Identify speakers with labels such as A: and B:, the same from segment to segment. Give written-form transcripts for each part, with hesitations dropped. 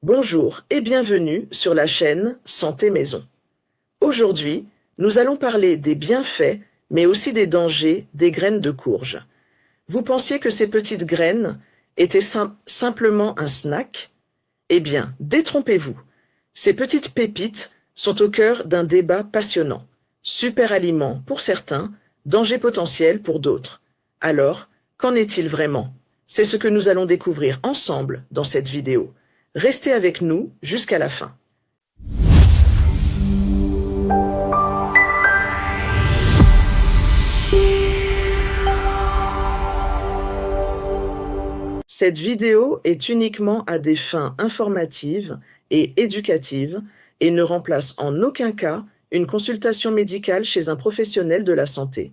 A: Bonjour et bienvenue sur la chaîne Santé Maison. Aujourd'hui, nous allons parler des bienfaits, mais aussi des dangers des graines de courge. Vous pensiez que ces petites graines étaient simplement un snack? Eh bien, détrompez-vous. Ces petites pépites sont au cœur d'un débat passionnant. Super aliment pour certains, danger potentiel pour d'autres. Alors, qu'en est-il vraiment? C'est ce que nous allons découvrir ensemble dans cette vidéo. Restez avec nous jusqu'à la fin. Cette vidéo est uniquement à des fins informatives et éducatives et ne remplace en aucun cas une consultation médicale chez un professionnel de la santé.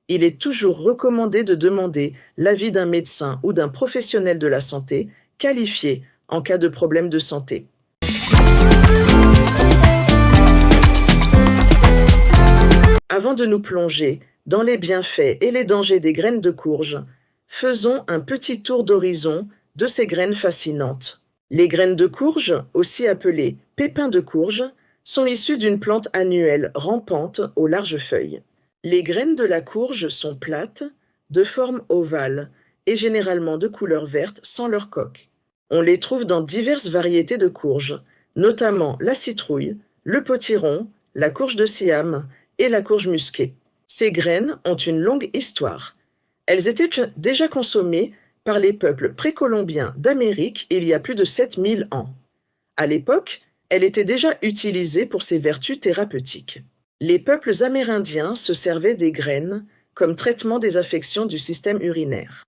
A: Il est toujours recommandé de demander l'avis d'un médecin ou d'un professionnel de la santé qualifié en cas de problème de santé. Avant de nous plonger dans les bienfaits et les dangers des graines de courge, faisons un petit tour d'horizon de ces graines fascinantes. Les graines de courge, aussi appelées pépins de courge, sont issues d'une plante annuelle rampante aux larges feuilles. Les graines de la courge sont plates, de forme ovale et généralement de couleur verte sans leur coque. On les trouve dans diverses variétés de courges, notamment la citrouille, le potiron, la courge de Siam et la courge musquée. Ces graines ont une longue histoire. Elles étaient déjà consommées par les peuples précolombiens d'Amérique il y a plus de 7000 ans. À l'époque, elle était déjà utilisée pour ses vertus thérapeutiques. Les peuples amérindiens se servaient des graines comme traitement des affections du système urinaire.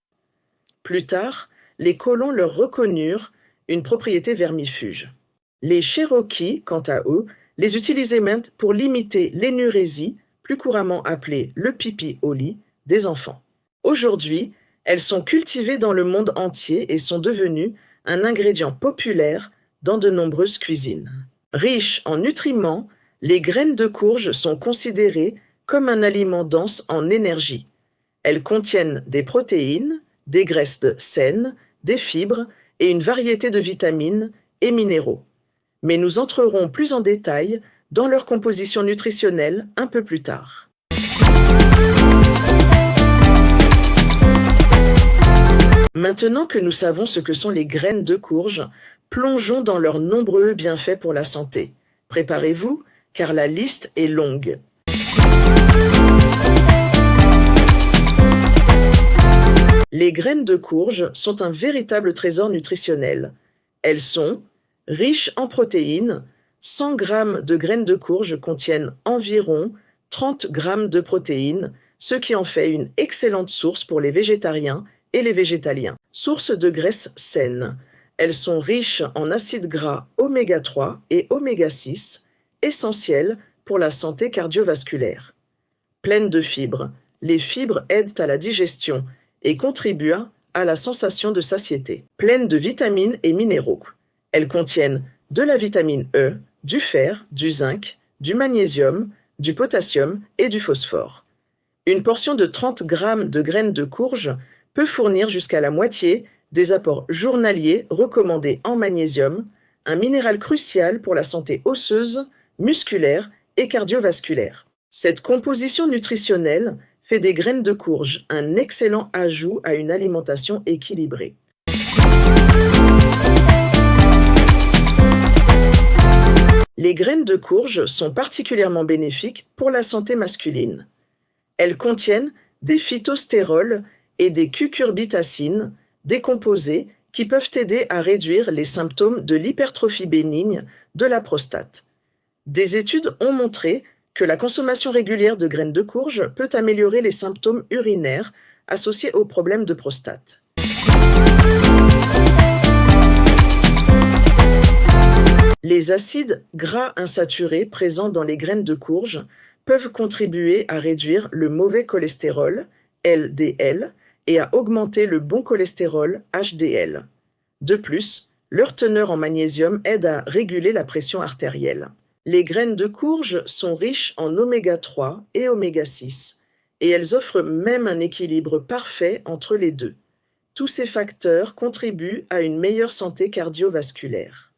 A: Plus tard, les colons leur reconnurent une propriété vermifuge. Les Cherokees, quant à eux, les utilisaient même pour limiter l'énurésie, plus couramment appelée le pipi au lit, des enfants. Aujourd'hui, elles sont cultivées dans le monde entier et sont devenues un ingrédient populaire dans de nombreuses cuisines. Riches en nutriments, les graines de courge sont considérées comme un aliment dense en énergie. Elles contiennent des protéines, des graisses saines, des fibres et une variété de vitamines et minéraux. Mais nous entrerons plus en détail dans leur composition nutritionnelle un peu plus tard. Maintenant que nous savons ce que sont les graines de courge, plongeons dans leurs nombreux bienfaits pour la santé. Préparez-vous, car la liste est longue. Les graines de courge sont un véritable trésor nutritionnel. Elles sont riches en protéines. 100 g de graines de courge contiennent environ 30 g de protéines, ce qui en fait une excellente source pour les végétariens et les végétaliens. Source de graisses saines. Elles sont riches en acides gras oméga 3 et oméga 6, essentiels pour la santé cardiovasculaire. Pleines de fibres. Les fibres aident à la digestion et contribuent à la sensation de satiété. Pleines de vitamines et minéraux. Elles contiennent de la vitamine E, du fer, du zinc, du magnésium, du potassium et du phosphore. Une portion de 30 g de graines de courge peut fournir jusqu'à la moitié des apports journaliers recommandés en magnésium, un minéral crucial pour la santé osseuse, musculaire et cardiovasculaire. Cette composition nutritionnelle fait des graines de courge un excellent ajout à une alimentation équilibrée. Les graines de courge sont particulièrement bénéfiques pour la santé masculine. Elles contiennent des phytostérols et des cucurbitacines, des composés qui peuvent aider à réduire les symptômes de l'hypertrophie bénigne de la prostate. Des études ont montré que la consommation régulière de graines de courge peut améliorer les symptômes urinaires associés aux problèmes de prostate. Les acides gras insaturés présents dans les graines de courge peuvent contribuer à réduire le mauvais cholestérol, LDL, et à augmenter le bon cholestérol, HDL. De plus, leur teneur en magnésium aide à réguler la pression artérielle. Les graines de courge sont riches en oméga 3 et oméga 6, et elles offrent même un équilibre parfait entre les deux. Tous ces facteurs contribuent à une meilleure santé cardiovasculaire.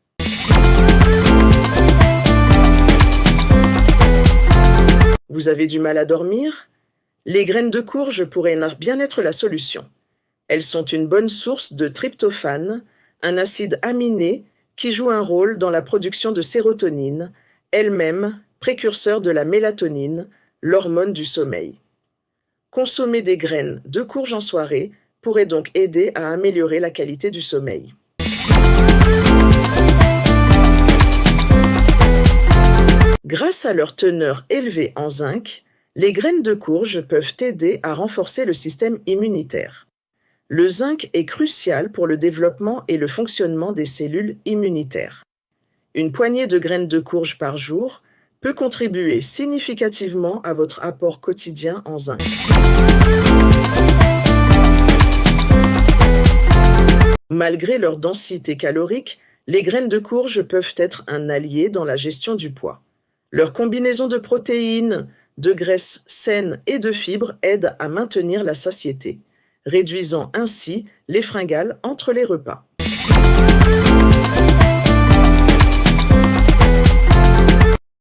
A: Vous avez du mal à dormir? Les graines de courge pourraient bien être la solution. Elles sont une bonne source de tryptophane, un acide aminé qui joue un rôle dans la production de sérotonine, elle-même précurseur de la mélatonine, l'hormone du sommeil. Consommer des graines de courge en soirée pourrait donc aider à améliorer la qualité du sommeil. Grâce à leur teneur élevée en zinc, les graines de courge peuvent aider à renforcer le système immunitaire. Le zinc est crucial pour le développement et le fonctionnement des cellules immunitaires. Une poignée de graines de courge par jour peut contribuer significativement à votre apport quotidien en zinc. Malgré leur densité calorique, les graines de courge peuvent être un allié dans la gestion du poids. Leur combinaison de protéines, de graisses saines et de fibres aide à maintenir la satiété, réduisant ainsi les fringales entre les repas.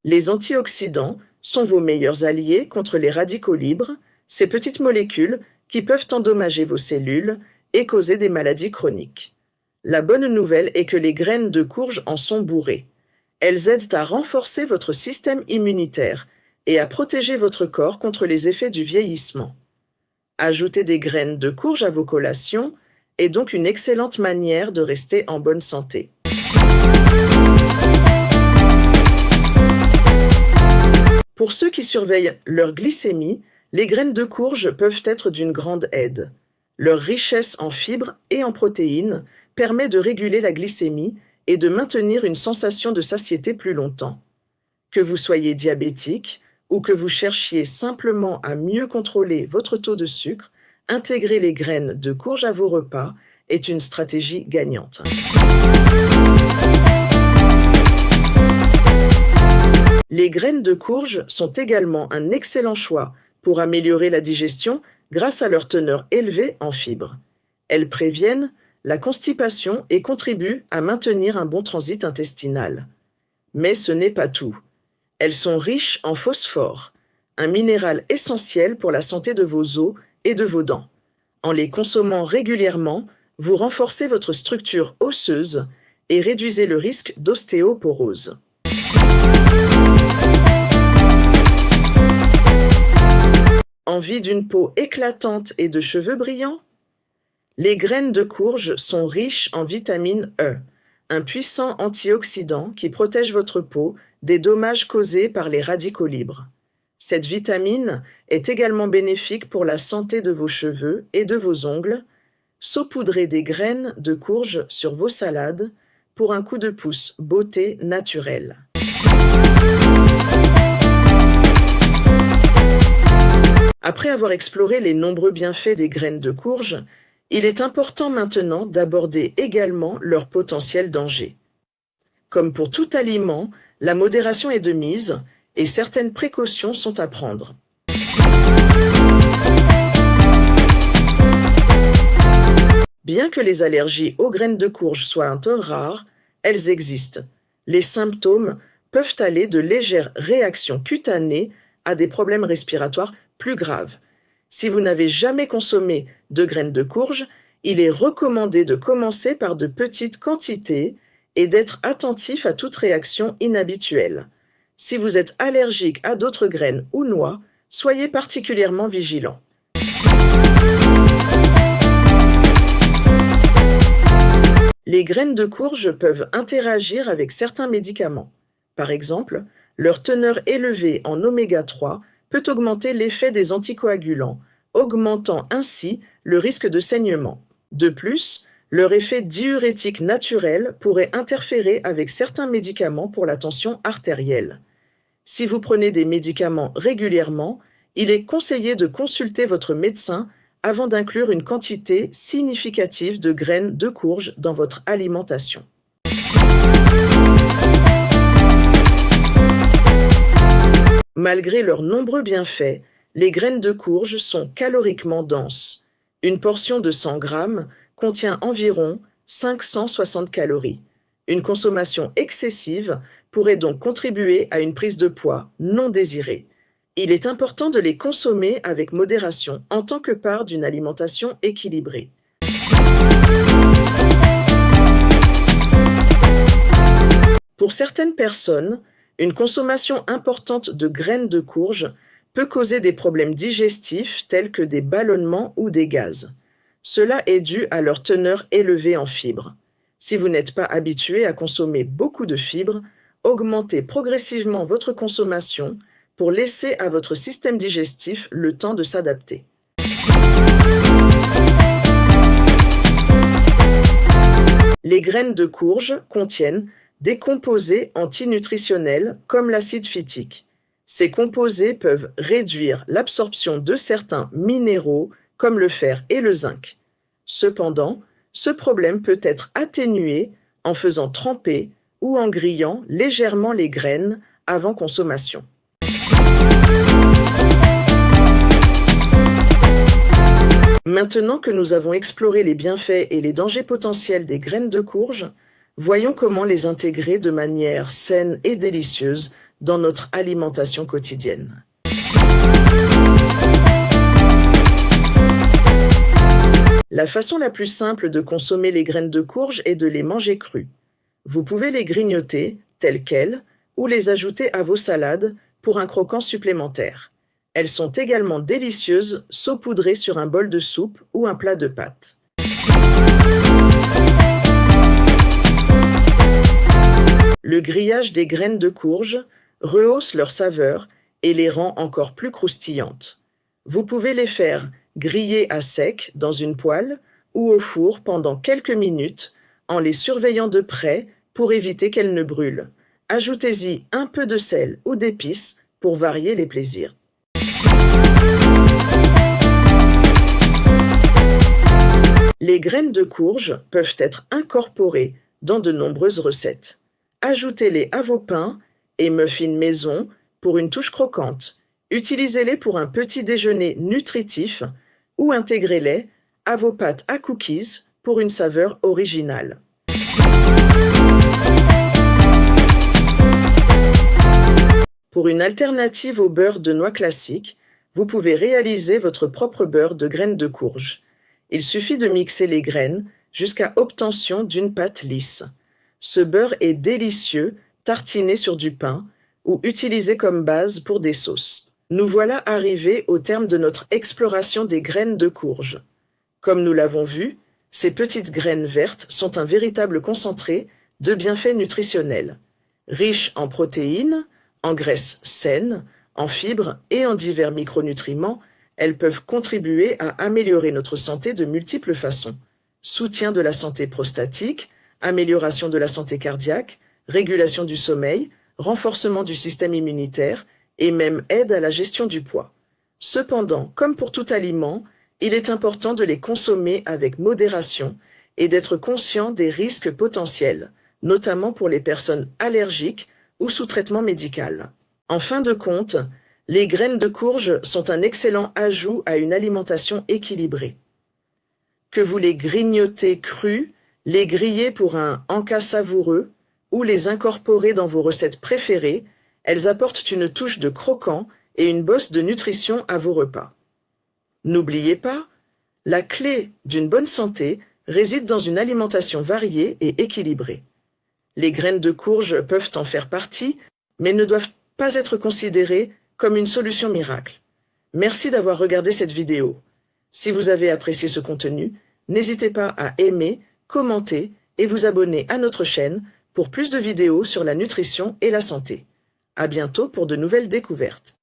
A: Les antioxydants sont vos meilleurs alliés contre les radicaux libres, ces petites molécules qui peuvent endommager vos cellules et causer des maladies chroniques. La bonne nouvelle est que les graines de courge en sont bourrées. Elles aident à renforcer votre système immunitaire et à protéger votre corps contre les effets du vieillissement. Ajouter des graines de courge à vos collations est donc une excellente manière de rester en bonne santé. Pour ceux qui surveillent leur glycémie, les graines de courge peuvent être d'une grande aide. Leur richesse en fibres et en protéines permet de réguler la glycémie et de maintenir une sensation de satiété plus longtemps. Que vous soyez diabétique ou que vous cherchiez simplement à mieux contrôler votre taux de sucre, intégrer les graines de courge à vos repas est une stratégie gagnante. Les graines de courge sont également un excellent choix pour améliorer la digestion grâce à leur teneur élevée en fibres. Elles préviennent la constipation et contribuent à maintenir un bon transit intestinal. Mais ce n'est pas tout. Elles sont riches en phosphore, un minéral essentiel pour la santé de vos os et de vos dents. En les consommant régulièrement, vous renforcez votre structure osseuse et réduisez le risque d'ostéoporose. Envie d'une peau éclatante et de cheveux brillants? Les graines de courge sont riches en vitamine E, un puissant antioxydant qui protège votre peau des dommages causés par les radicaux libres. Cette vitamine est également bénéfique pour la santé de vos cheveux et de vos ongles. Saupoudrez des graines de courge sur vos salades pour un coup de pouce beauté naturelle. Après avoir exploré les nombreux bienfaits des graines de courge, il est important maintenant d'aborder également leur potentiel danger. Comme pour tout aliment, la modération est de mise et certaines précautions sont à prendre. Bien que les allergies aux graines de courge soient un peu rares, elles existent. Les symptômes peuvent aller de légères réactions cutanées à des problèmes respiratoires plus graves. Si vous n'avez jamais consommé de graines de courge, il est recommandé de commencer par de petites quantités et d'être attentif à toute réaction inhabituelle. Si vous êtes allergique à d'autres graines ou noix, soyez particulièrement vigilant. Les graines de courge peuvent interagir avec certains médicaments. Par exemple, leur teneur élevée en oméga 3 peut augmenter l'effet des anticoagulants, augmentant ainsi le risque de saignement. De plus, leur effet diurétique naturel pourrait interférer avec certains médicaments pour la tension artérielle. Si vous prenez des médicaments régulièrement, il est conseillé de consulter votre médecin avant d'inclure une quantité significative de graines de courge dans votre alimentation. Malgré leurs nombreux bienfaits, les graines de courge sont caloriquement denses. Une portion de 100 grammes contient environ 560 calories. Une consommation excessive pourrait donc contribuer à une prise de poids non désirée. Il est important de les consommer avec modération en tant que part d'une alimentation équilibrée. Pour certaines personnes, une consommation importante de graines de courge peut causer des problèmes digestifs tels que des ballonnements ou des gaz. Cela est dû à leur teneur élevée en fibres. Si vous n'êtes pas habitué à consommer beaucoup de fibres, augmentez progressivement votre consommation pour laisser à votre système digestif le temps de s'adapter. Les graines de courge contiennent des composés antinutritionnels comme l'acide phytique. Ces composés peuvent réduire l'absorption de certains minéraux comme le fer et le zinc. Cependant, ce problème peut être atténué en faisant tremper ou en grillant légèrement les graines avant consommation. Maintenant que nous avons exploré les bienfaits et les dangers potentiels des graines de courge, voyons comment les intégrer de manière saine et délicieuse dans notre alimentation quotidienne. La façon la plus simple de consommer les graines de courge est de les manger crues. Vous pouvez les grignoter telles quelles ou les ajouter à vos salades pour un croquant supplémentaire. Elles sont également délicieuses saupoudrées sur un bol de soupe ou un plat de pâtes. Le grillage des graines de courge rehausse leur saveur et les rend encore plus croustillantes. Vous pouvez les faire griller à sec dans une poêle ou au four pendant quelques minutes en les surveillant de près pour éviter qu'elles ne brûlent. Ajoutez-y un peu de sel ou d'épices pour varier les plaisirs. Les graines de courge peuvent être incorporées dans de nombreuses recettes. Ajoutez-les à vos pains et muffins maison pour une touche croquante. Utilisez-les pour un petit déjeuner nutritif ou intégrez-les à vos pâtes à cookies pour une saveur originale. Pour une alternative au beurre de noix classique, vous pouvez réaliser votre propre beurre de graines de courge. Il suffit de mixer les graines jusqu'à obtention d'une pâte lisse. Ce beurre est délicieux, tartiné sur du pain ou utilisé comme base pour des sauces. Nous voilà arrivés au terme de notre exploration des graines de courge. Comme nous l'avons vu, ces petites graines vertes sont un véritable concentré de bienfaits nutritionnels. Riches en protéines, en graisses saines, en fibres et en divers micronutriments, elles peuvent contribuer à améliorer notre santé de multiples façons. Soutien de la santé prostatique, amélioration de la santé cardiaque, régulation du sommeil, renforcement du système immunitaire et même aide à la gestion du poids. Cependant, comme pour tout aliment, il est important de les consommer avec modération et d'être conscient des risques potentiels, notamment pour les personnes allergiques ou sous traitement médical. En fin de compte, les graines de courge sont un excellent ajout à une alimentation équilibrée. Que vous les grignotez crues, les grillez pour un encas savoureux ou les incorporez dans vos recettes préférées, elles apportent une touche de croquant et une bosse de nutrition à vos repas. N'oubliez pas, la clé d'une bonne santé réside dans une alimentation variée et équilibrée. Les graines de courge peuvent en faire partie, mais ne doivent pas être considérées comme une solution miracle. Merci d'avoir regardé cette vidéo. Si vous avez apprécié ce contenu, n'hésitez pas à aimer, commenter et vous abonner à notre chaîne pour plus de vidéos sur la nutrition et la santé. À bientôt pour de nouvelles découvertes.